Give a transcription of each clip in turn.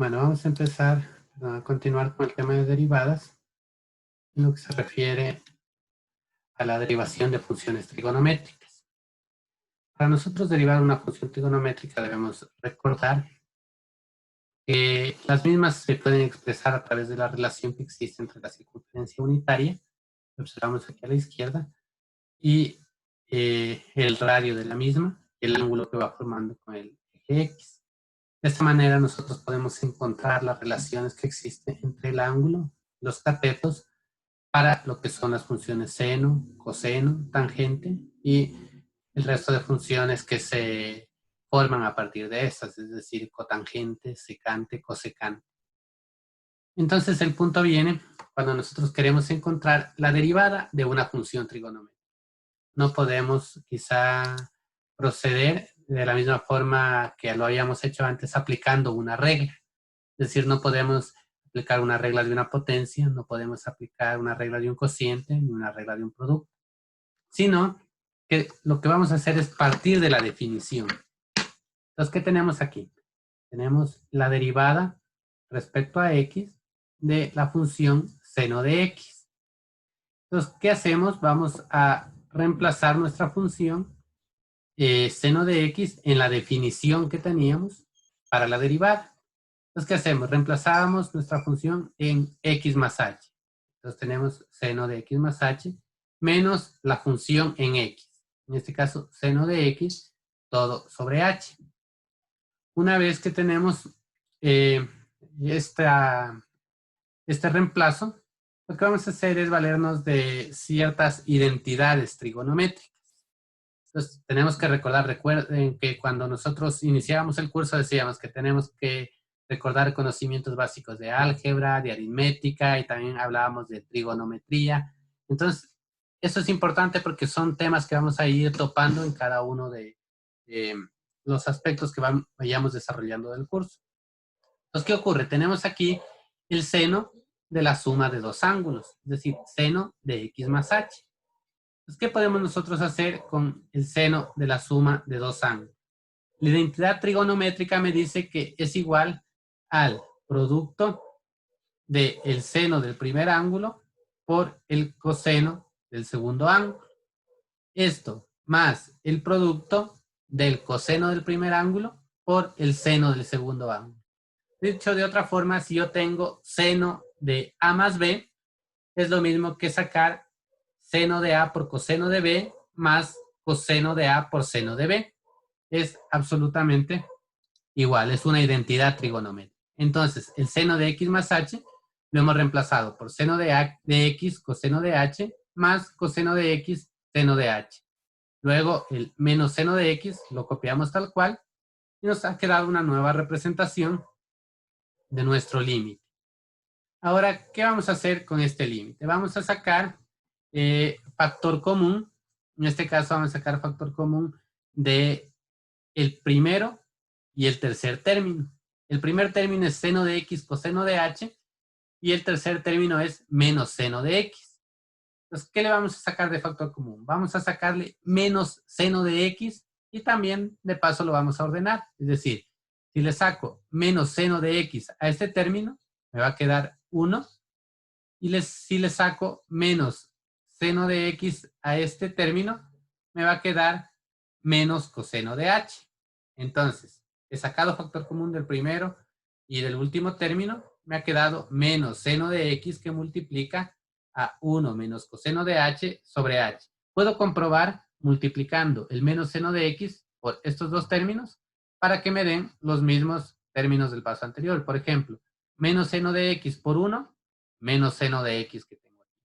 Bueno, vamos a empezar a continuar con el tema de derivadas en lo que se refiere a la derivación de funciones trigonométricas. Para nosotros derivar una función trigonométrica debemos recordar que las mismas se pueden expresar a través de la relación que existe entre la circunferencia unitaria, que observamos aquí a la izquierda, y el radio de la misma, el ángulo que va formando con el eje X. De esta manera nosotros podemos encontrar las relaciones que existen entre el ángulo, los catetos, para lo que son las funciones seno, coseno, tangente y el resto de funciones que se forman a partir de estas, es decir, cotangente, secante, cosecante. Entonces el punto viene cuando nosotros queremos encontrar la derivada de una función trigonométrica. No podemos quizá proceder de la misma forma que lo habíamos hecho antes aplicando una regla. Es decir, no podemos aplicar una regla de una potencia, no podemos aplicar una regla de un cociente, ni una regla de un producto, sino que lo que vamos a hacer es partir de la definición. Entonces, ¿qué tenemos aquí? Tenemos la derivada respecto a x de la función seno de x. Entonces, ¿qué hacemos? Vamos a reemplazar nuestra función seno de x en la definición que teníamos para la derivada. Entonces, ¿qué hacemos? Reemplazamos nuestra función en x más h. Entonces tenemos seno de x más h menos la función en x. En este caso, seno de x todo sobre h. Una vez que tenemos este reemplazo, lo que vamos a hacer es valernos de ciertas identidades trigonométricas. Entonces, tenemos que recordar, recuerden que cuando nosotros iniciábamos el curso decíamos que tenemos que recordar conocimientos básicos de álgebra, de aritmética y también hablábamos de trigonometría. Entonces, eso es importante porque son temas que vamos a ir topando en cada uno de los aspectos que vayamos desarrollando del curso. Entonces, ¿qué ocurre? Tenemos aquí el seno de la suma de dos ángulos, es decir, seno de x más h. Entonces, ¿qué podemos nosotros hacer con el seno de la suma de dos ángulos? La identidad trigonométrica me dice que es igual al producto del seno del primer ángulo por el coseno del segundo ángulo. Esto más el producto del coseno del primer ángulo por el seno del segundo ángulo. Dicho de otra forma, si yo tengo seno de A más B, es lo mismo que sacar seno de A por coseno de B más coseno de A por seno de B. Es absolutamente igual, es una identidad trigonométrica. Entonces, el seno de x más h lo hemos reemplazado por seno de x coseno de h más coseno de x seno de h. Luego, el menos seno de x lo copiamos tal cual y nos ha quedado una nueva representación de nuestro límite. Ahora, ¿qué vamos a hacer con este límite? Vamos a sacar factor común. En este caso vamos a sacar factor común de el primero y el tercer término. El primer término es seno de x coseno de h y el tercer término es menos seno de x. Entonces, ¿qué le vamos a sacar de factor común? Vamos a sacarle menos seno de x y también de paso lo vamos a ordenar. Es decir, si le saco menos seno de x a este término, me va a quedar 1. Y si le saco menos seno de x a este término, me va a quedar menos coseno de h. Entonces, he sacado factor común del primero y del último término, me ha quedado menos seno de x que multiplica a 1 menos coseno de h sobre h. Puedo comprobar multiplicando el menos seno de x por estos dos términos para que me den los mismos términos del paso anterior. Por ejemplo, menos seno de x por 1, menos seno de x que tengo aquí.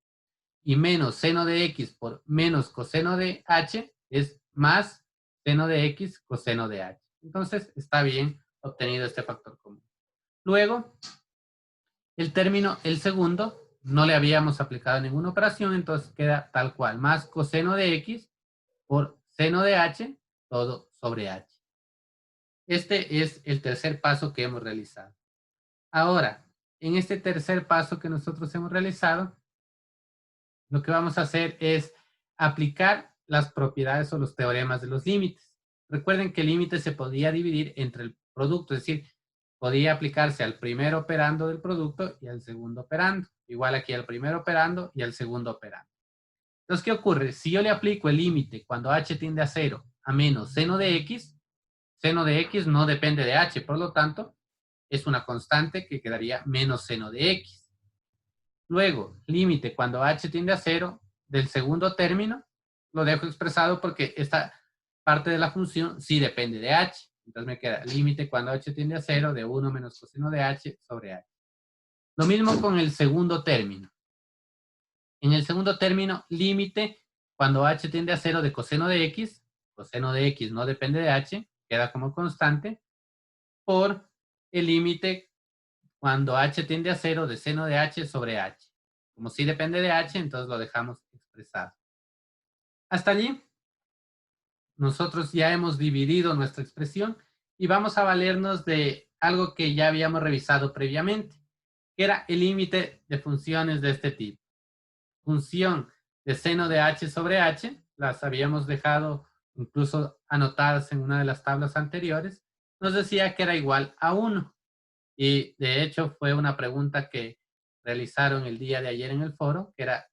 Y menos seno de x por menos coseno de h es más seno de x coseno de h. Entonces, está bien obtenido este factor común. Luego, el término, el segundo, no le habíamos aplicado ninguna operación, entonces queda tal cual, más coseno de x por seno de h, todo sobre h. Este es el tercer paso que hemos realizado. Ahora, en este tercer paso que nosotros hemos realizado, lo que vamos a hacer es aplicar las propiedades o los teoremas de los límites. Recuerden que el límite se podía dividir entre el producto, es decir, podía aplicarse al primer operando del producto y al segundo operando. Igual aquí al primer operando y al segundo operando. Entonces, ¿qué ocurre? Si yo le aplico el límite cuando h tiende a 0 a menos seno de x no depende de h, por lo tanto, es una constante que quedaría menos seno de x. Luego, límite cuando h tiende a 0 del segundo término, lo dejo expresado porque esta parte de la función sí depende de h. Entonces me queda límite cuando h tiende a 0 de 1 menos coseno de h sobre h. Lo mismo con el segundo término. En el segundo término, límite cuando h tiende a 0 de coseno de x no depende de h, queda como constante, por el límite cuando h tiende a 0 de seno de h sobre h. Como sí depende de h, entonces lo dejamos expresado. Hasta allí, nosotros ya hemos dividido nuestra expresión y vamos a valernos de algo que ya habíamos revisado previamente, que era el límite de funciones de este tipo. Función de seno de h sobre h, las habíamos dejado incluso anotadas en una de las tablas anteriores, nos decía que era igual a 1. Y de hecho fue una pregunta que realizaron el día de ayer en el foro, que era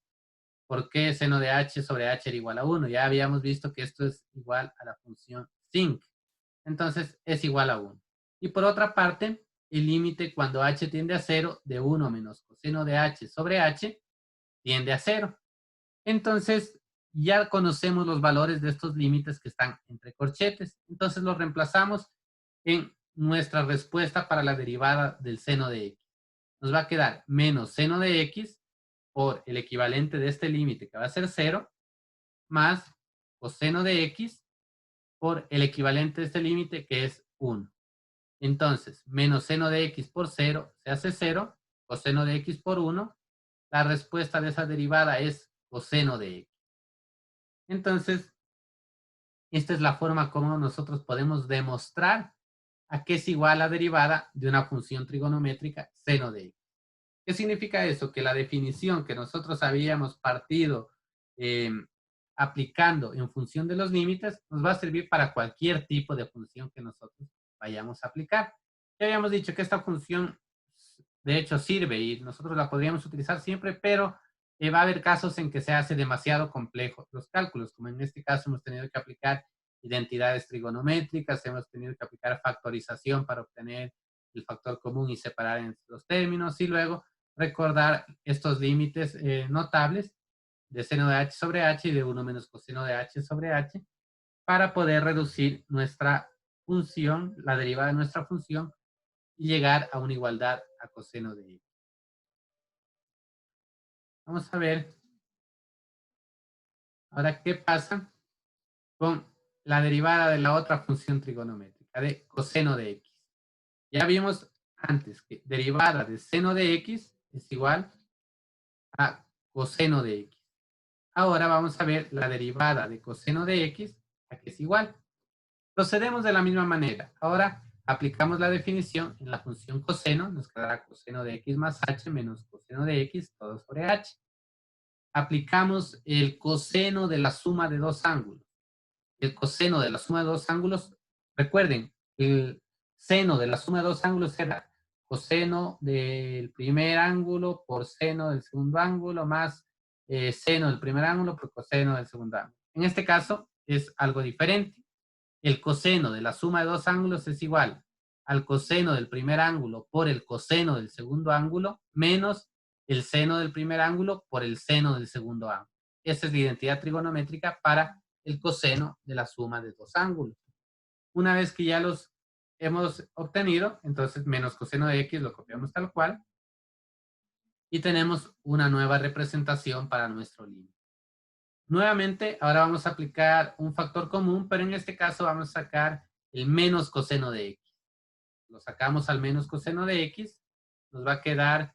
¿por qué seno de h sobre h era igual a 1? Ya habíamos visto que esto es igual a la función sinc. Entonces es igual a 1. Y por otra parte, el límite cuando h tiende a 0 de 1 menos coseno de h sobre h tiende a 0. Entonces ya conocemos los valores de estos límites que están entre corchetes. Entonces los reemplazamos en nuestra respuesta para la derivada del seno de x. Nos va a quedar menos seno de x por el equivalente de este límite, que va a ser 0, más coseno de x por el equivalente de este límite, que es 1. Entonces, menos seno de x por 0 se hace 0, coseno de x por 1. La respuesta de esa derivada es coseno de x. Entonces, esta es la forma como nosotros podemos demostrar a qué es igual la derivada de una función trigonométrica seno de x. ¿Qué significa eso? Que la definición que nosotros habíamos partido aplicando en función de los límites nos va a servir para cualquier tipo de función que nosotros vayamos a aplicar. Ya habíamos dicho que esta función de hecho sirve y nosotros la podríamos utilizar siempre, pero va a haber casos en que se hace demasiado complejo los cálculos, como en este caso hemos tenido que aplicar identidades trigonométricas, hemos tenido que aplicar factorización para obtener el factor común y separar en los términos, y luego recordar estos límites notables de seno de h sobre h y de 1 menos coseno de h sobre h para poder reducir nuestra función, la derivada de nuestra función, y llegar a una igualdad a coseno de x. Vamos a ver ahora qué pasa con la derivada de la otra función trigonométrica, de coseno de x. Ya vimos antes que derivada de seno de x es igual a coseno de x. Ahora vamos a ver la derivada de coseno de x, a que es igual. Procedemos de la misma manera. Ahora aplicamos la definición en la función coseno, nos quedará coseno de x más h menos coseno de x todo sobre h. Aplicamos el coseno de la suma de dos ángulos. El coseno de la suma de dos ángulos, recuerden, el seno de la suma de dos ángulos era coseno del primer ángulo por seno del segundo ángulo más seno del primer ángulo por coseno del segundo ángulo. En este caso es algo diferente. El coseno de la suma de dos ángulos es igual al coseno del primer ángulo por el coseno del segundo ángulo menos el seno del primer ángulo por el seno del segundo ángulo. Esa es la identidad trigonométrica para el coseno de la suma de dos ángulos. Una vez que ya los hemos obtenido, entonces menos coseno de x lo copiamos tal cual y tenemos una nueva representación para nuestro límite. Nuevamente, ahora vamos a aplicar un factor común, pero en este caso vamos a sacar el menos coseno de x. Lo sacamos al menos coseno de x, nos va a quedar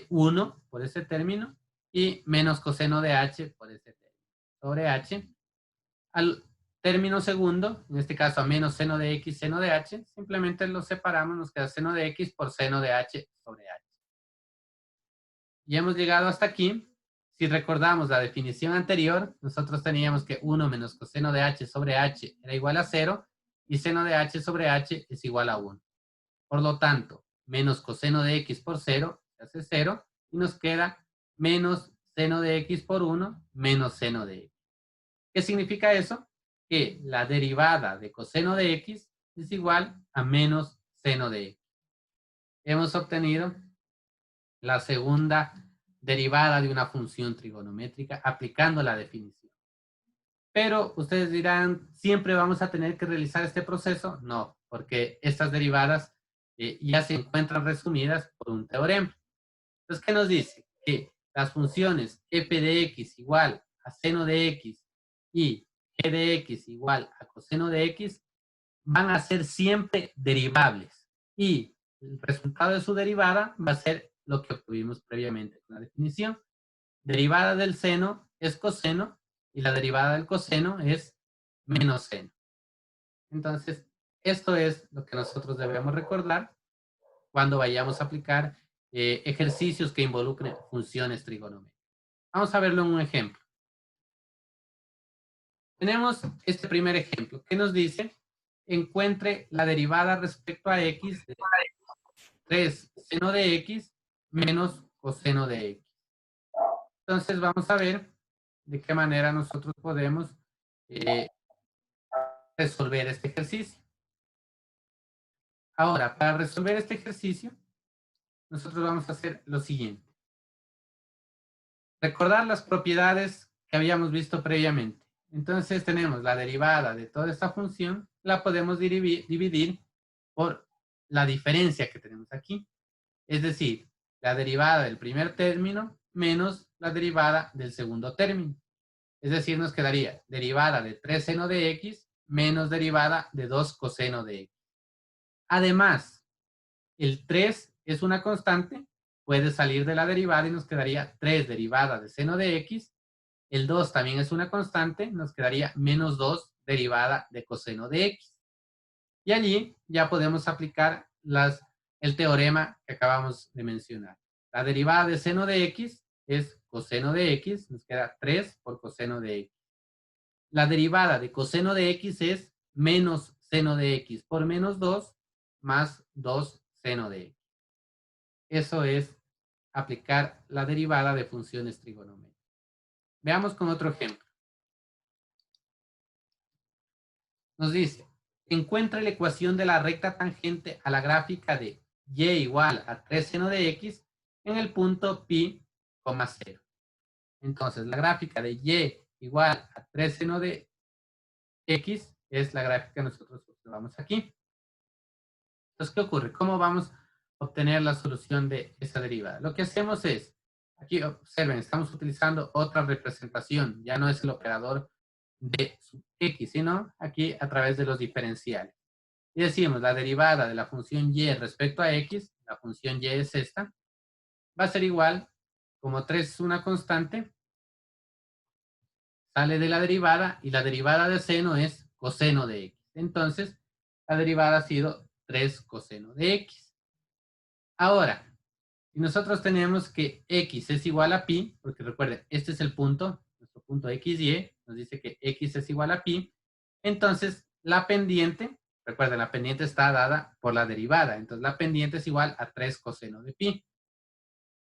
1 por ese término y menos coseno de h por ese término sobre h. Al término segundo, en este caso a menos seno de x, seno de h, simplemente lo separamos, nos queda seno de x por seno de h sobre h. Y hemos llegado hasta aquí. Si recordamos la definición anterior, nosotros teníamos que 1 menos coseno de h sobre h era igual a 0 y seno de h sobre h es igual a 1. Por lo tanto, menos coseno de x por 0 se hace 0 y nos queda menos seno de x por 1 menos seno de x. ¿Qué significa eso? Que la derivada de coseno de x es igual a menos seno de x. Hemos obtenido la segunda derivada de una función trigonométrica aplicando la definición. Pero ustedes dirán, ¿siempre vamos a tener que realizar este proceso? No, porque estas derivadas ya se encuentran resumidas por un teorema. Entonces, ¿qué nos dice? Que las funciones f de x igual a seno de x y g de x igual a coseno de x van a ser siempre derivables. Y el resultado de su derivada va a ser lo que obtuvimos previamente con la definición. Derivada del seno es coseno y la derivada del coseno es menos seno. Entonces, esto es lo que nosotros debemos recordar cuando vayamos a aplicar ejercicios que involucren funciones trigonométricas. Vamos a verlo en un ejemplo. Tenemos este primer ejemplo que nos dice, encuentre la derivada respecto a x de 3 seno de x menos coseno de x. Entonces vamos a ver de qué manera nosotros podemos resolver este ejercicio. Ahora, para resolver este ejercicio, nosotros vamos a hacer lo siguiente. Recordar las propiedades que habíamos visto previamente. Entonces tenemos la derivada de toda esta función, la podemos dividir por la diferencia que tenemos aquí. Es decir, la derivada del primer término menos la derivada del segundo término. Es decir, nos quedaría derivada de 3 seno de x menos derivada de 2 coseno de x. Además, el 3 es una constante, puede salir de la derivada y nos quedaría 3 derivada de seno de x. El 2 también es una constante, nos quedaría menos 2 derivada de coseno de x. Y allí ya podemos aplicar el teorema que acabamos de mencionar. La derivada de seno de x es coseno de x, nos queda 3 por coseno de x. La derivada de coseno de x es menos seno de x por menos 2 más 2 seno de x. Eso es aplicar la derivada de funciones trigonométricas. Veamos con otro ejemplo. Nos dice, encuentra la ecuación de la recta tangente a la gráfica de y igual a 3 seno de x en el punto pi, 0. Entonces, la gráfica de y igual a 3 seno de x es la gráfica que nosotros observamos aquí. Entonces, ¿qué ocurre? ¿Cómo vamos a obtener la solución de esa derivada? Lo que hacemos es, aquí observen, estamos utilizando otra representación, ya no es el operador de sub x, sino aquí a través de los diferenciales. Y decimos, la derivada de la función y respecto a x, la función y es esta, va a ser igual, como 3 es una constante, sale de la derivada y la derivada de seno es coseno de x. Entonces, la derivada ha sido 3 coseno de x. Ahora, si nosotros tenemos que x es igual a pi, porque recuerden, este es el punto, nuestro punto x, y, nos dice que x es igual a pi, entonces la pendiente, recuerden, la pendiente está dada por la derivada, entonces la pendiente es igual a 3 coseno de pi.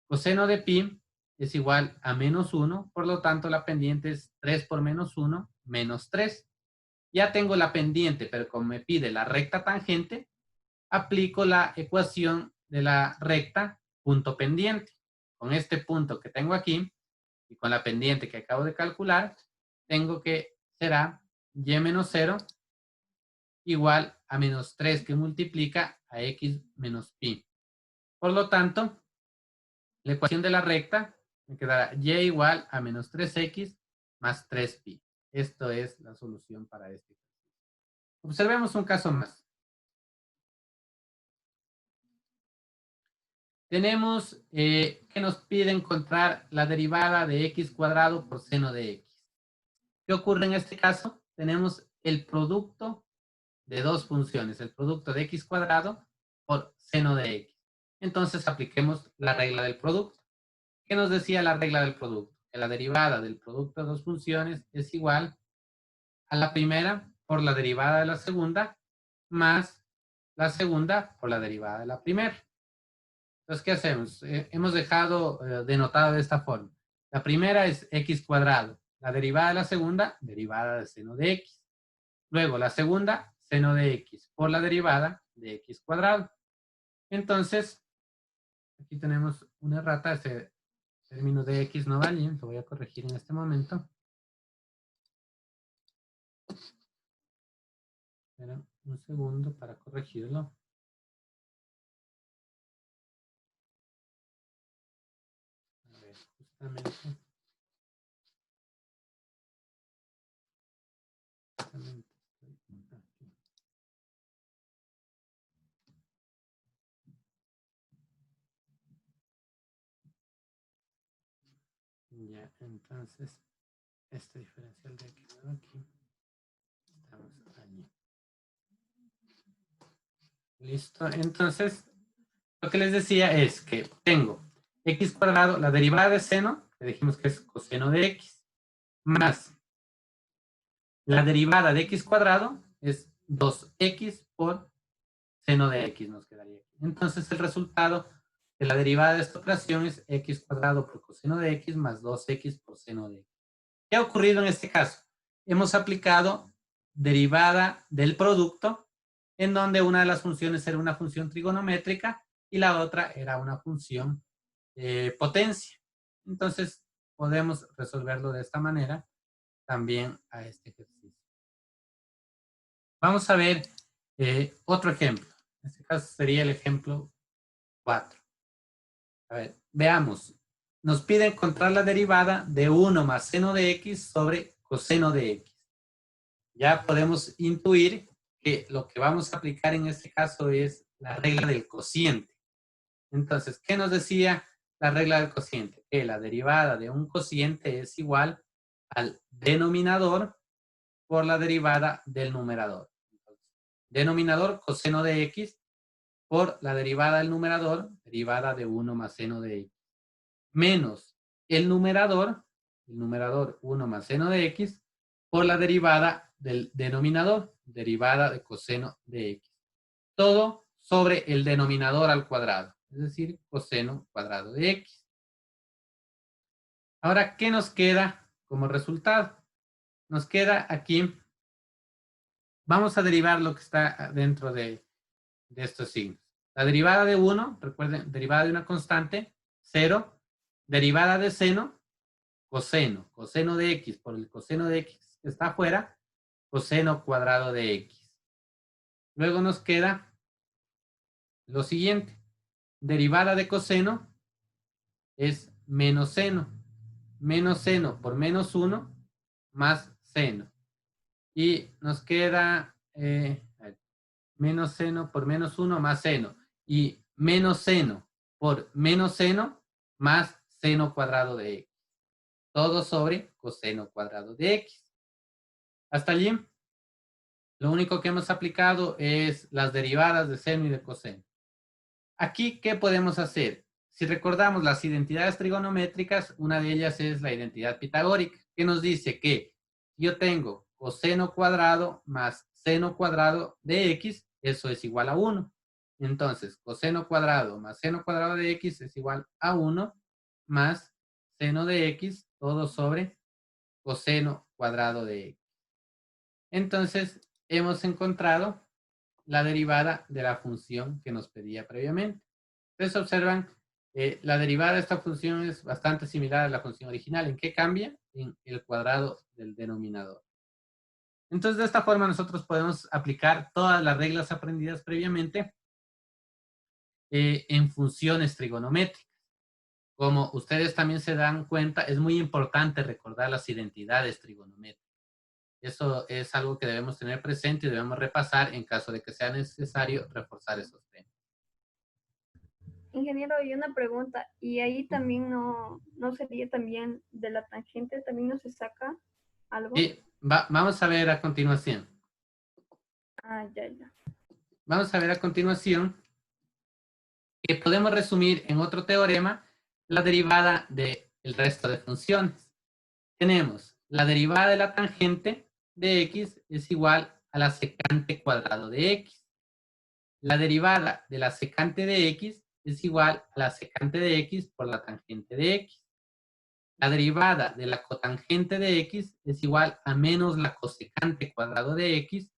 Coseno de pi es igual a menos 1, por lo tanto la pendiente es 3 por menos 1, menos 3. Ya tengo la pendiente, pero como me pide la recta tangente, aplico la ecuación de la recta punto pendiente. Con este punto que tengo aquí y con la pendiente que acabo de calcular, tengo que será y menos 0 igual a menos 3 que multiplica a x menos pi. Por lo tanto, la ecuación de la recta me quedará y igual a menos 3x más 3pi. Esto es la solución para este ejercicio. Observemos un caso más. Tenemos que nos pide encontrar la derivada de x cuadrado por seno de x. ¿Qué ocurre en este caso? Tenemos el producto de dos funciones, el producto de x cuadrado por seno de x. Entonces apliquemos la regla del producto. ¿Qué nos decía la regla del producto? Que la derivada del producto de dos funciones es igual a la primera por la derivada de la segunda más la segunda por la derivada de la primera. Entonces, ¿qué hacemos? Hemos dejado denotado de esta forma. La primera es x cuadrado. La derivada de la segunda, derivada de seno de x. Luego, la segunda, seno de x por la derivada de x cuadrado. Entonces, aquí tenemos una errata. Ese término de x no va bien. Lo voy a corregir en este momento. Espera un segundo para corregirlo. A ver, justamente estoy aquí. Ya, entonces, este diferencial de aquí, aquí. Estamos allí. Listo, entonces, lo que les decía es que tengo x cuadrado, la derivada de seno, que dijimos que es coseno de x, más la derivada de x cuadrado es 2x por seno de x, nos quedaría aquí. Entonces, el resultado de la derivada de esta operación es x cuadrado por coseno de x más 2x por seno de x. ¿Qué ha ocurrido en este caso? Hemos aplicado derivada del producto, en donde una de las funciones era una función trigonométrica y la otra era una función potencia. Entonces, podemos resolverlo de esta manera también a este ejercicio. Vamos a ver otro ejemplo. En este caso sería el ejemplo 4. A ver, veamos. Nos pide encontrar la derivada de 1 más seno de x sobre coseno de x. Ya podemos intuir que lo que vamos a aplicar en este caso es la regla del cociente. Entonces, ¿qué nos decía la regla del cociente? Que la derivada de un cociente es igual al denominador por la derivada del numerador. Entonces, denominador coseno de x por la derivada del numerador, derivada de 1 más seno de x, menos el numerador 1 más seno de x, por la derivada del denominador, derivada de coseno de x. Todo sobre el denominador al cuadrado, es decir, coseno cuadrado de x. Ahora, ¿qué nos queda como resultado? Nos queda aquí, vamos a derivar lo que está dentro de estos signos. La derivada de 1, recuerden, derivada de una constante, 0, derivada de seno, coseno, coseno de x por el coseno de x que está afuera, coseno cuadrado de x. Luego nos queda lo siguiente, derivada de coseno es menos seno por menos 1 más seno. Y nos queda menos seno por menos 1 más seno. Y menos seno por menos seno más seno cuadrado de x. Todo sobre coseno cuadrado de x. Hasta allí, lo único que hemos aplicado es las derivadas de seno y de coseno. Aquí, ¿qué podemos hacer? Si recordamos las identidades trigonométricas, una de ellas es la identidad pitagórica, que nos dice que yo tengo coseno cuadrado más seno cuadrado de x, eso es igual a 1. Entonces, coseno cuadrado más seno cuadrado de x es igual a 1 más seno de x, todo sobre coseno cuadrado de x. Entonces, hemos encontrado la derivada de la función que nos pedía previamente. Entonces, observan, la derivada de esta función es bastante similar a la función original. ¿En qué cambia? En el cuadrado del denominador. Entonces, de esta forma nosotros podemos aplicar todas las reglas aprendidas previamente en funciones trigonométricas. Como ustedes también se dan cuenta, es muy importante recordar las identidades trigonométricas. Eso es algo que debemos tener presente y debemos repasar en caso de que sea necesario reforzar esos temas. Ingeniero, y una pregunta, ¿y ahí también no sería también de la tangente, también no se saca algo? Y vamos a ver a continuación. Ya. Vamos a ver a continuación que podemos resumir en otro teorema la derivada del resto de funciones. Tenemos la derivada de la tangente de x es igual a la secante cuadrado de x. La derivada de la secante de x es igual a la secante de x por la tangente de x. La derivada de la cotangente de x es igual a menos la cosecante cuadrado de x.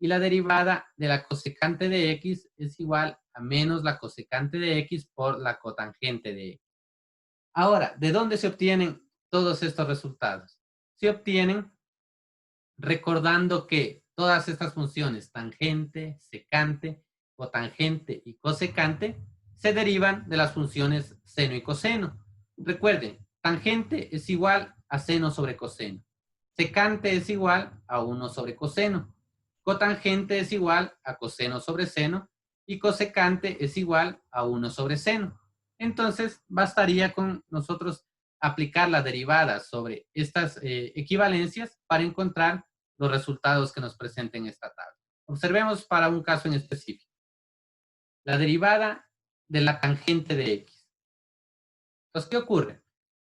Y la derivada de la cosecante de x es igual a menos la cosecante de x por la cotangente de x. Ahora, ¿de dónde se obtienen todos estos resultados? Se obtienen recordando que todas estas funciones, tangente, secante, cotangente y cosecante, se derivan de las funciones seno y coseno. Recuerden, tangente es igual a seno sobre coseno. Secante es igual a 1 sobre coseno. Cotangente es igual a coseno sobre seno. Y cosecante es igual a 1 sobre seno. Entonces, bastaría con nosotros aplicar la derivada sobre estas equivalencias para encontrar los resultados que nos presenten esta tabla. Observemos para un caso en específico. La derivada de la tangente de x. Entonces, ¿qué ocurre?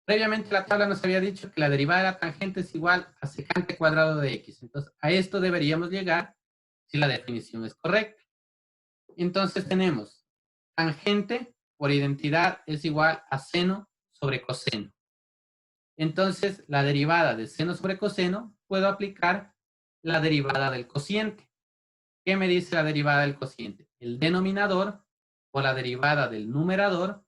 Previamente la tabla nos había dicho que la derivada de la tangente es igual a secante cuadrado de x. Entonces, a esto deberíamos llegar si la definición es correcta. Entonces tenemos tangente por identidad es igual a seno sobre coseno. Entonces, la derivada de seno sobre coseno, puedo aplicar la derivada del cociente. ¿Qué me dice la derivada del cociente? El denominador por la derivada del numerador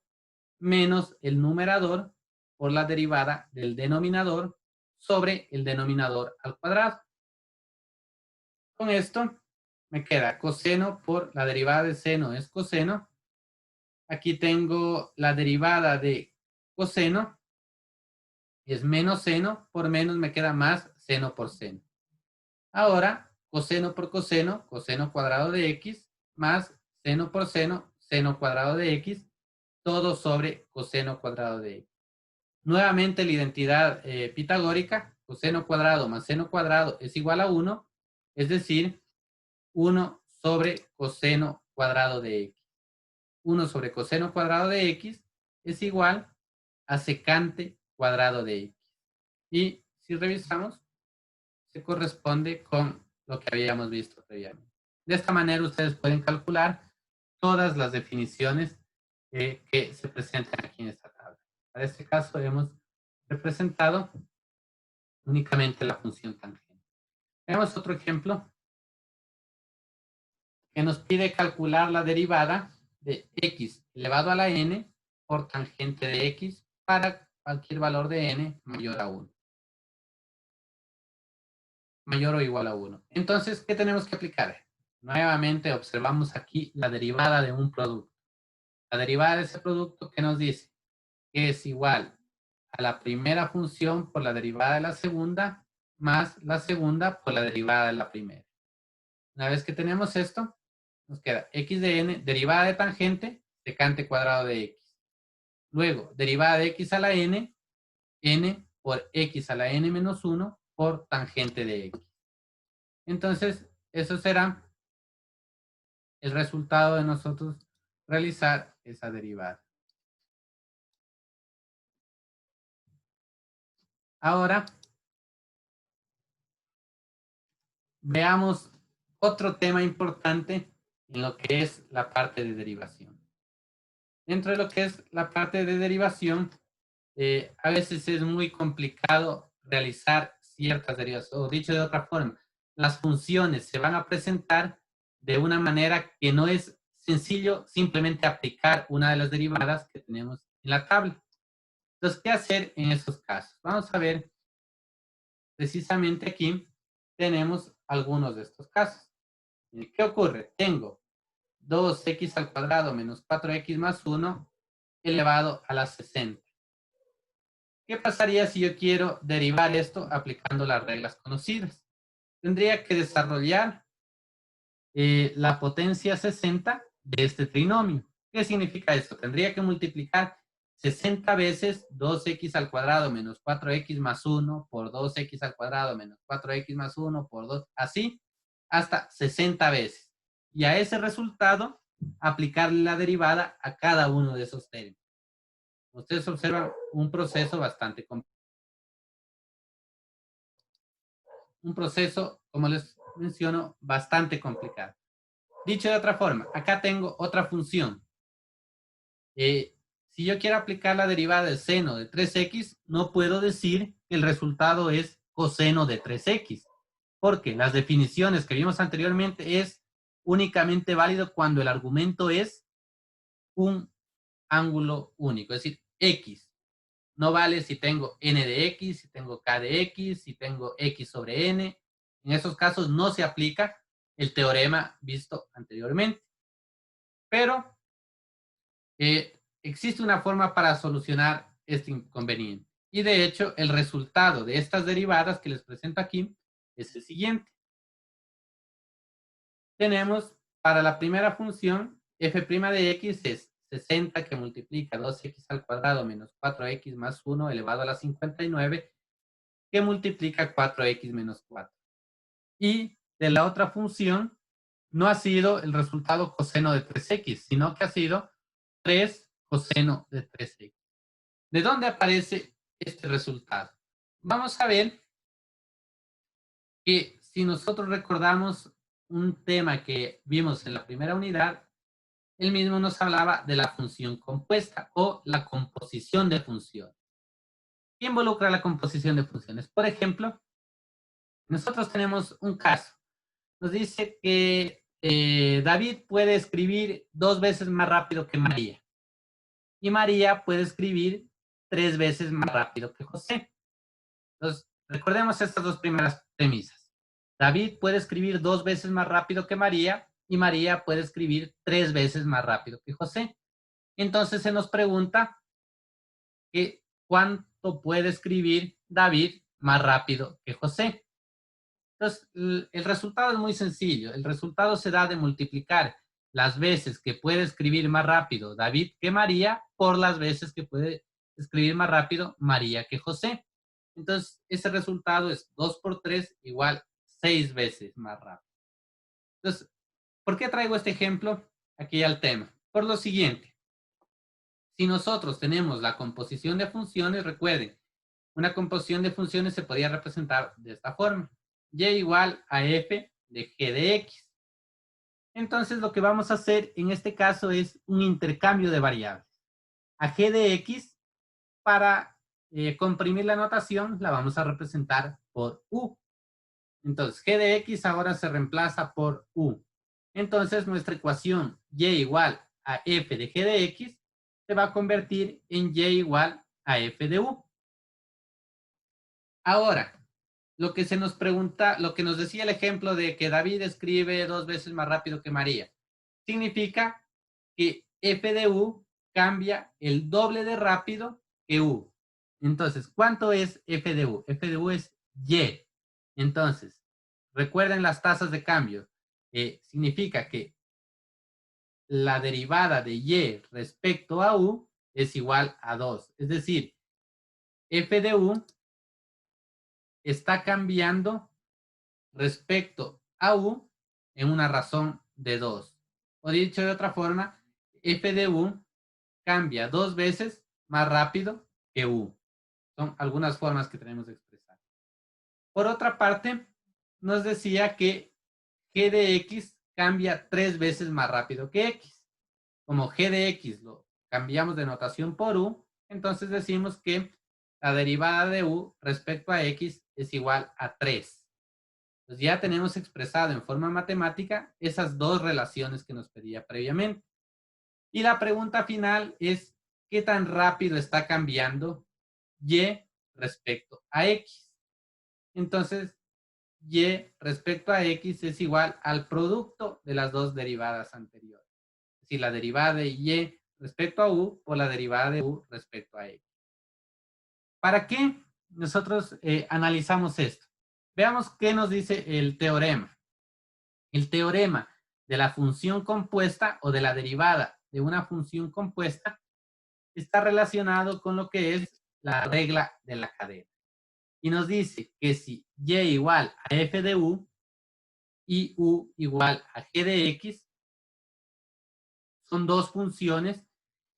menos el numerador por la derivada del denominador sobre el denominador al cuadrado. Con esto me queda coseno por la derivada de seno es coseno. Aquí tengo la derivada de coseno, es menos seno, por menos me queda más seno por seno. Ahora, coseno por coseno, coseno cuadrado de x, más seno por seno, seno cuadrado de x, todo sobre coseno cuadrado de x. Nuevamente la identidad pitagórica, coseno cuadrado más seno cuadrado es igual a 1, es decir, 1 sobre coseno cuadrado de x. 1 sobre coseno cuadrado de x es igual a secante cuadrado de x. Y si revisamos, se corresponde con lo que habíamos visto previamente. De esta manera ustedes pueden calcular todas las definiciones que se presentan aquí en esta tabla. Para este caso hemos representado únicamente la función tangente. Veamos otro ejemplo que nos pide calcular la derivada de x elevado a la n por tangente de x para cualquier valor de n mayor a 1. Mayor o igual a 1. Entonces, ¿qué tenemos que aplicar? Nuevamente observamos aquí la derivada de un producto. La derivada de ese producto, ¿qué nos dice? Que es igual a la primera función por la derivada de la segunda más la segunda por la derivada de la primera. Una vez que tenemos esto, nos queda x de n, derivada de tangente, secante cuadrado de x. Luego, derivada de x a la n, n por x a la n menos 1 por tangente de x. Entonces, eso será el resultado de nosotros realizar esa derivada. Ahora, veamos otro tema importante en lo que es la parte de derivación. Dentro de lo que es la parte de derivación, a veces es muy complicado realizar ciertas derivaciones, o dicho de otra forma, las funciones se van a presentar de una manera que no es sencillo simplemente aplicar una de las derivadas que tenemos en la tabla. Entonces, ¿qué hacer en esos casos? Vamos a ver, precisamente aquí tenemos algunos de estos casos. ¿Qué ocurre? Tengo 2x al cuadrado menos 4x más 1 elevado a la 60. ¿Qué pasaría si yo quiero derivar esto aplicando las reglas conocidas? Tendría que desarrollar la potencia 60 de este trinomio. ¿Qué significa esto? Tendría que multiplicar 60 veces 2x al cuadrado menos 4x más 1 por 2x al cuadrado menos 4x más 1 por 2, así hasta 60 veces. Y a ese resultado, aplicarle la derivada a cada uno de esos términos. Ustedes observan un proceso bastante complejo. Un proceso, como les menciono, bastante complicado. Dicho de otra forma, acá tengo otra función. Si yo quiero aplicar la derivada del seno de 3x, no puedo decir que el resultado es coseno de 3x, porque las definiciones que vimos anteriormente es únicamente válido cuando el argumento es un ángulo único, es decir, x. No vale si tengo n de x, si tengo k de x, si tengo x sobre n. En esos casos no se aplica el teorema visto anteriormente. Pero existe una forma para solucionar este inconveniente. Y de hecho, el resultado de estas derivadas que les presento aquí es el siguiente. Tenemos para la primera función, f' de x es 60 que multiplica 2x al cuadrado menos 4x más 1 elevado a la 59 que multiplica 4x menos 4. Y de la otra función no ha sido el resultado coseno de 3x, sino que ha sido 3 coseno de 3x. ¿De dónde aparece este resultado? Vamos a ver que si nosotros recordamos un tema que vimos en la primera unidad, él mismo nos hablaba de la función compuesta o la composición de funciones. ¿Qué involucra la composición de funciones? Por ejemplo, nosotros tenemos un caso. Nos dice que David puede escribir 2 veces más rápido que María. Y María puede escribir 3 veces más rápido que José. Entonces, recordemos estas dos primeras premisas. David puede escribir 2 veces más rápido que María y María puede escribir 3 veces más rápido que José. Entonces se nos pregunta que cuánto puede escribir David más rápido que José. Entonces, el resultado es muy sencillo. El resultado se da de multiplicar las veces que puede escribir más rápido David que María por las veces que puede escribir más rápido María que José. Entonces, ese resultado es 2 por 3 igual 6 veces más rápido. Entonces, ¿por qué traigo este ejemplo aquí al tema? Por lo siguiente. Si nosotros tenemos la composición de funciones, recuerden, una composición de funciones se podría representar de esta forma. Y igual a f de g de x. Entonces, lo que vamos a hacer en este caso es un intercambio de variables. A g de x, para comprimir la notación, la vamos a representar por u. Entonces, g de x ahora se reemplaza por u. Entonces, nuestra ecuación y igual a f de g de x se va a convertir en y igual a f de u. Ahora, lo que se nos pregunta, lo que nos decía el ejemplo de que David escribe 2 veces más rápido que María, significa que f de u cambia el doble de rápido que u. Entonces, ¿cuánto es f de u? F de u es y. Entonces, recuerden las tasas de cambio. Significa que la derivada de y respecto a u es igual a 2. Es decir, f de u está cambiando respecto a u en una razón de 2. O dicho de otra forma, f de u cambia 2 veces más rápido que u. Son algunas formas que tenemos de expresar. Por otra parte, nos decía que g de x cambia 3 veces más rápido que x. Como g de x lo cambiamos de notación por u, entonces decimos que la derivada de u respecto a x es igual a 3. Pues ya tenemos expresado en forma matemática esas dos relaciones que nos pedía previamente. Y la pregunta final es, ¿qué tan rápido está cambiando y respecto a x? Entonces, y respecto a x es igual al producto de las dos derivadas anteriores. Es decir, la derivada de y respecto a u por la derivada de u respecto a x. ¿Para qué nosotros analizamos esto? Veamos qué nos dice el teorema. El teorema de la función compuesta o de la derivada de una función compuesta está relacionado con lo que es la regla de la cadena. Y nos dice que si y igual a f de u y u igual a g de x son dos funciones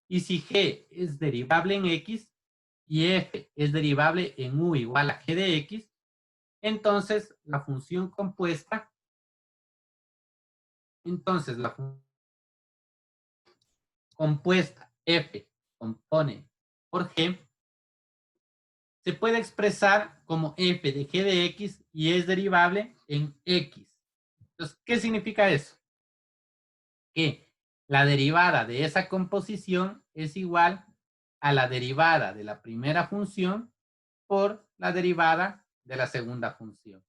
y si g es derivable en x y f es derivable en u igual a g de x, entonces la función compuesta Entonces, la función compuesta f compone por g se puede expresar como f de g de x y es derivable en x. Entonces, ¿qué significa eso? Que la derivada de esa composición es igual a la derivada de la primera función por la derivada de la segunda función.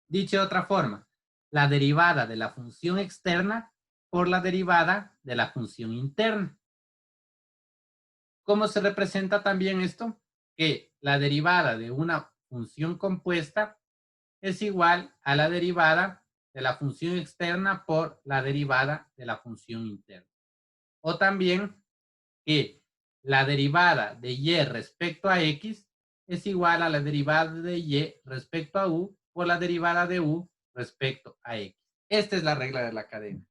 Dicho de otra forma, la derivada de la función externa por la derivada de la función interna. ¿Cómo se representa también esto? Que la derivada de una función compuesta es igual a la derivada de la función externa por la derivada de la función interna. O también que la derivada de y respecto a x es igual a la derivada de y respecto a u por la derivada de u respecto a x. Esta es la regla de la cadena.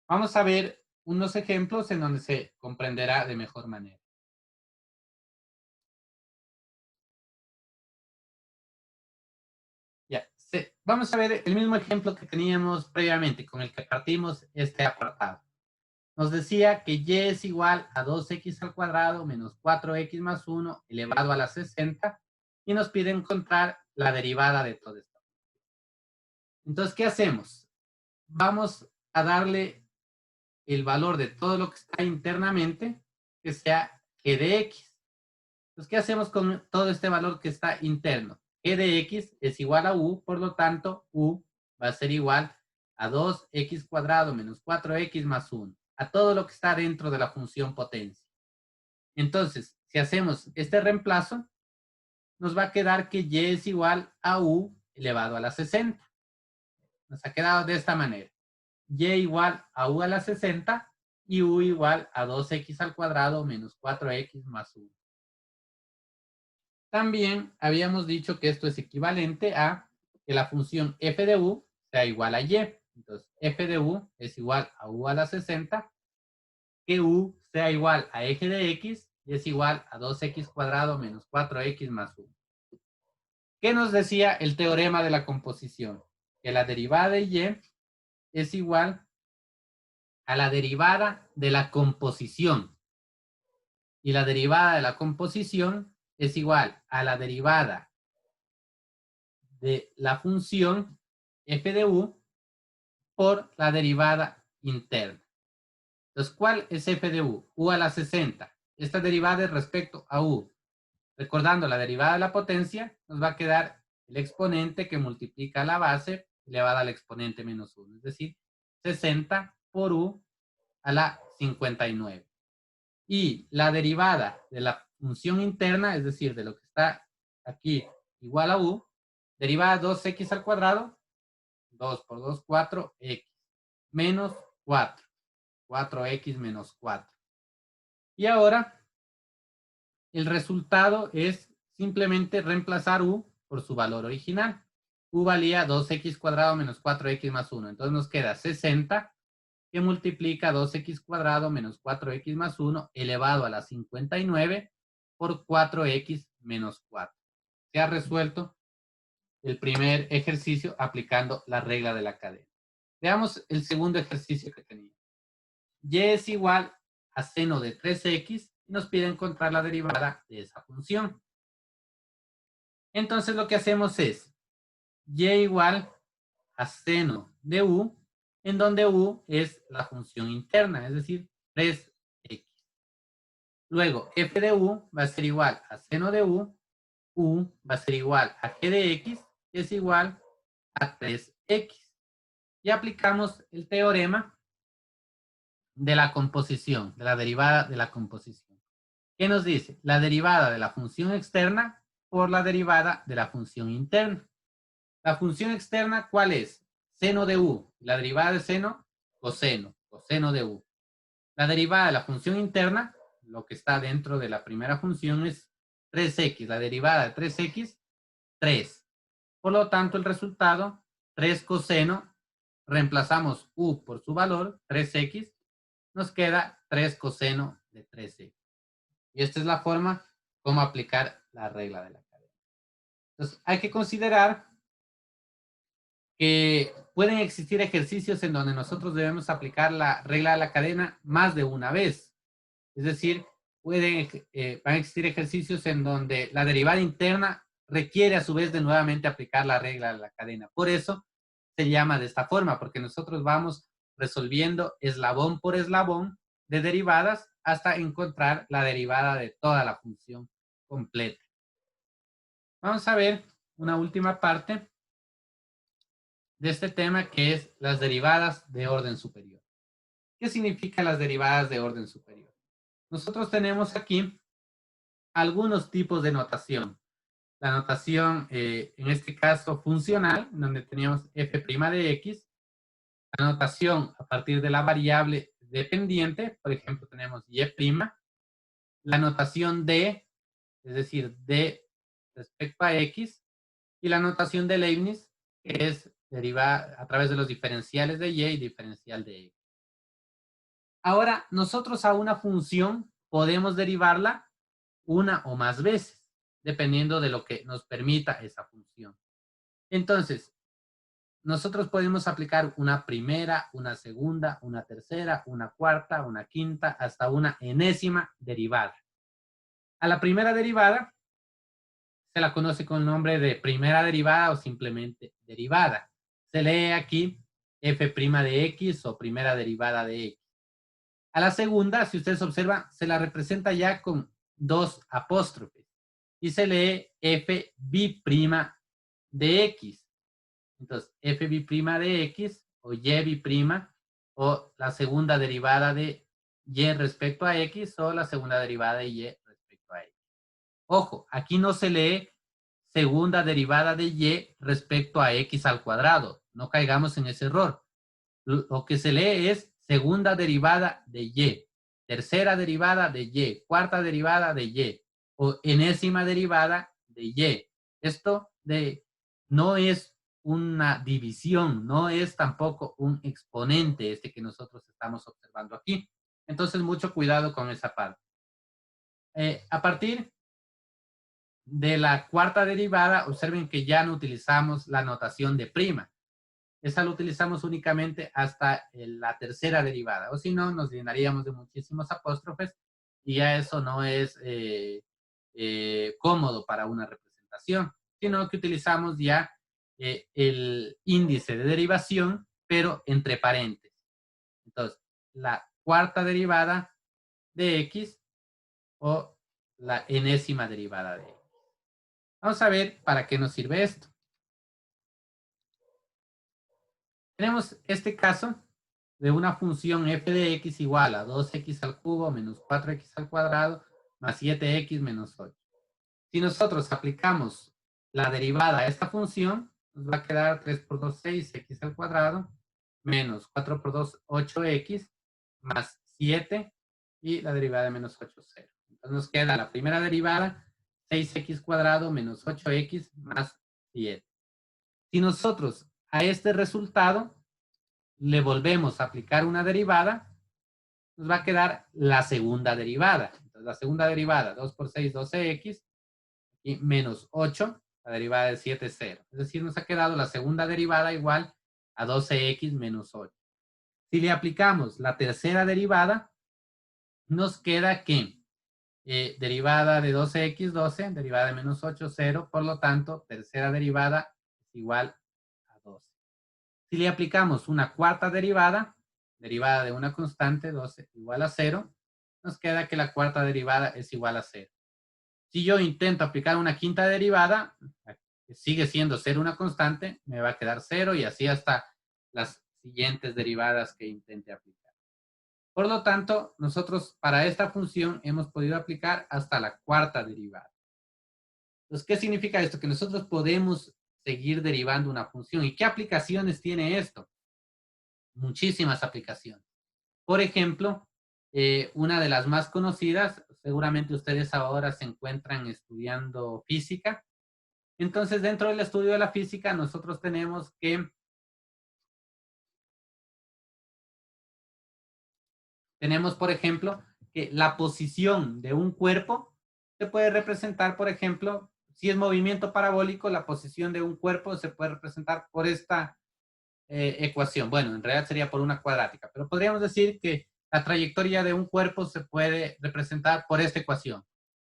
Vamos a ver unos ejemplos en donde se comprenderá de mejor manera. Ya, vamos a ver el mismo ejemplo que teníamos previamente con el que partimos este apartado. Nos decía que y es igual a 2x al cuadrado menos 4x más 1 elevado a la 60 y nos pide encontrar la derivada de todo esto. Entonces, ¿qué hacemos? Vamos a darle el valor de todo lo que está internamente, que sea g de x. Entonces, ¿qué hacemos con todo este valor que está interno? G de x es igual a u, por lo tanto, u va a ser igual a 2x cuadrado menos 4x más 1, a todo lo que está dentro de la función potencia. Entonces, si hacemos este reemplazo, nos va a quedar que y es igual a u elevado a la 60. Nos ha quedado de esta manera. Y igual a u a la 60 y u igual a 2x al cuadrado menos 4x más 1. También habíamos dicho que esto es equivalente a que la función f de u sea igual a y. Entonces, f de u es igual a u a la 60, que u sea igual a eje de x y es igual a 2x cuadrado menos 4x más 1. ¿Qué nos decía el teorema de la composición? Que la derivada de y es igual a la derivada de la composición. Y la derivada de la composición es igual a la derivada de la función f de u por la derivada interna. Entonces, ¿cuál es f de u? U a la 60. Esta derivada es respecto a u. Recordando la derivada de la potencia, nos va a quedar el exponente que multiplica la base elevada al exponente menos 1. Es decir, 60 por u a la 59. Y la derivada de la función interna, es decir, de lo que está aquí igual a u, derivada de 2x al cuadrado, 2 por 2, 4x, menos 4, 4x menos 4. Y ahora, el resultado es simplemente reemplazar u por su valor original. U valía 2x cuadrado menos 4x más 1. Entonces nos queda 60 que multiplica 2x cuadrado menos 4x más 1 elevado a la 59 por 4x menos 4. Se ha resuelto el primer ejercicio aplicando la regla de la cadena. Veamos el segundo ejercicio que tenía. Y es igual a seno de 3x y nos pide encontrar la derivada de esa función. Entonces lo que hacemos es y igual a seno de u, en donde u es la función interna, es decir, 3x. Luego, f de u va a ser igual a seno de u va a ser igual a g de x, que es igual a 3x. Y aplicamos el teorema de la composición, de la derivada de la composición. ¿Qué nos dice? La derivada de la función externa por la derivada de la función interna. La función externa, ¿cuál es? Seno de u. La derivada de seno, coseno, coseno de u. La derivada de la función interna, lo que está dentro de la primera función es 3x. La derivada de 3x, 3. Por lo tanto, el resultado, 3 coseno, reemplazamos u por su valor, 3x, nos queda 3 coseno de 3x. Y esta es la forma como aplicar la regla de la cadena. Entonces, hay que considerar que pueden existir ejercicios en donde nosotros debemos aplicar la regla de la cadena más de una vez. Es decir, van a existir ejercicios en donde la derivada interna requiere a su vez de nuevamente aplicar la regla de la cadena. Por eso se llama de esta forma, porque nosotros vamos resolviendo eslabón por eslabón de derivadas hasta encontrar la derivada de toda la función completa. Vamos a ver una última parte de este tema, que es las derivadas de orden superior. ¿Qué significan las derivadas de orden superior? Nosotros tenemos aquí algunos tipos de notación. La notación, en este caso, funcional, donde teníamos f' de x. La notación a partir de la variable dependiente, por ejemplo, tenemos y'. La notación d, es decir, d respecto a x. Y la notación de Leibniz, que es derivada a través de los diferenciales de y diferencial de x. Ahora, nosotros a una función podemos derivarla una o más veces, dependiendo de lo que nos permita esa función. Entonces, nosotros podemos aplicar una primera, una segunda, una tercera, una cuarta, una quinta, hasta una enésima derivada. A la primera derivada se la conoce con el nombre de primera derivada o simplemente derivada. Se lee aquí f' de x o primera derivada de x. A la segunda, si ustedes observan, se la representa ya con dos apóstrofes y se lee f' de x. Entonces, f' de x o y' o la segunda derivada de y respecto a x o la segunda derivada de y respecto a x. Ojo, aquí no se lee segunda derivada de y respecto a x al cuadrado. No caigamos en ese error. Lo que se lee es segunda derivada de y, tercera derivada de y, cuarta derivada de y o enésima derivada de y. Esto no es una división, no es tampoco un exponente este que nosotros estamos observando aquí. Entonces, mucho cuidado con esa parte. A partir de la cuarta derivada, observen que ya no utilizamos la notación de prima. Esa lo utilizamos únicamente hasta la tercera derivada, o si no, nos llenaríamos de muchísimos apóstrofes y ya eso no es cómodo para una representación, sino que utilizamos ya el índice de derivación, pero entre paréntesis. Entonces, la cuarta derivada de x o la enésima derivada de x. Vamos a ver para qué nos sirve esto. Tenemos este caso de una función f de x igual a 2x al cubo menos 4x al cuadrado más 7x menos 8. Si nosotros aplicamos la derivada a esta función, nos va a quedar 3 por 2, 6x al cuadrado menos 4 por 2, 8x más 7 y la derivada de menos 8, 0. Entonces nos queda la primera derivada, 6x cuadrado menos 8x más 7. Si nosotros a este resultado le volvemos a aplicar una derivada, nos va a quedar la segunda derivada. Entonces, la segunda derivada, 2 por 6, 12x, y menos 8, la derivada de 7, 0. Es decir, nos ha quedado la segunda derivada igual a 12x menos 8. Si le aplicamos la tercera derivada, nos queda que derivada de 12x, 12, derivada de menos 8, 0. Por lo tanto, tercera derivada es igual a 12. Si le aplicamos una cuarta derivada, derivada de una constante, 12 igual a 0, nos queda que la cuarta derivada es igual a 0. Si yo intento aplicar una quinta derivada, que sigue siendo 0 una constante, me va a quedar 0 y así hasta las siguientes derivadas que intente aplicar. Por lo tanto, nosotros para esta función hemos podido aplicar hasta la cuarta derivada. Entonces, ¿qué significa esto? Que nosotros podemos seguir derivando una función. ¿Y qué aplicaciones tiene esto? Muchísimas aplicaciones. Por ejemplo, una de las más conocidas, seguramente ustedes ahora se encuentran estudiando física. Entonces, dentro del estudio de la física, nosotros tenemos que por ejemplo, que la posición de un cuerpo se puede representar, por ejemplo, si es movimiento parabólico, la posición de un cuerpo se puede representar por esta ecuación. Bueno, en realidad sería por una cuadrática, pero podríamos decir que la trayectoria de un cuerpo se puede representar por esta ecuación.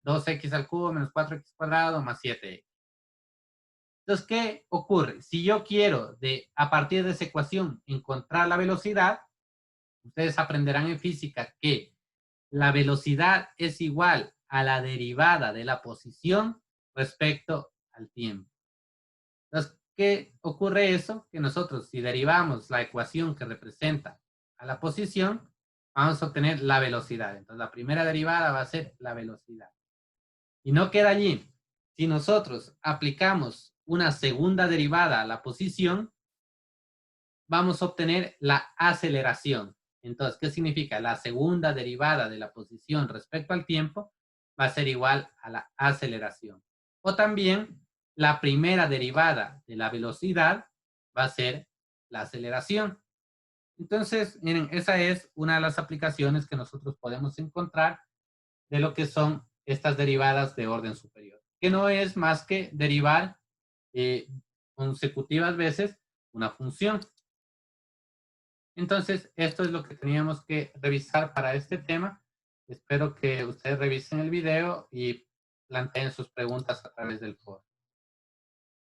2x al cubo menos 4x cuadrado más 7x. Entonces, ¿qué ocurre? Si yo quiero, a partir de esa ecuación, encontrar la velocidad, ustedes aprenderán en física que la velocidad es igual a la derivada de la posición respecto al tiempo. Entonces, ¿qué ocurre eso? Que nosotros, si derivamos la ecuación que representa a la posición, vamos a obtener la velocidad. Entonces, la primera derivada va a ser la velocidad. Y no queda allí. Si nosotros aplicamos una segunda derivada a la posición, vamos a obtener la aceleración. Entonces, ¿qué significa? La segunda derivada de la posición respecto al tiempo va a ser igual a la aceleración. O también, la primera derivada de la velocidad va a ser la aceleración. Entonces, miren, esa es una de las aplicaciones que nosotros podemos encontrar de lo que son estas derivadas de orden superior, que no es más que derivar consecutivas veces una función. Entonces, esto es lo que teníamos que revisar para este tema. Espero que ustedes revisen el video y planteen sus preguntas a través del foro.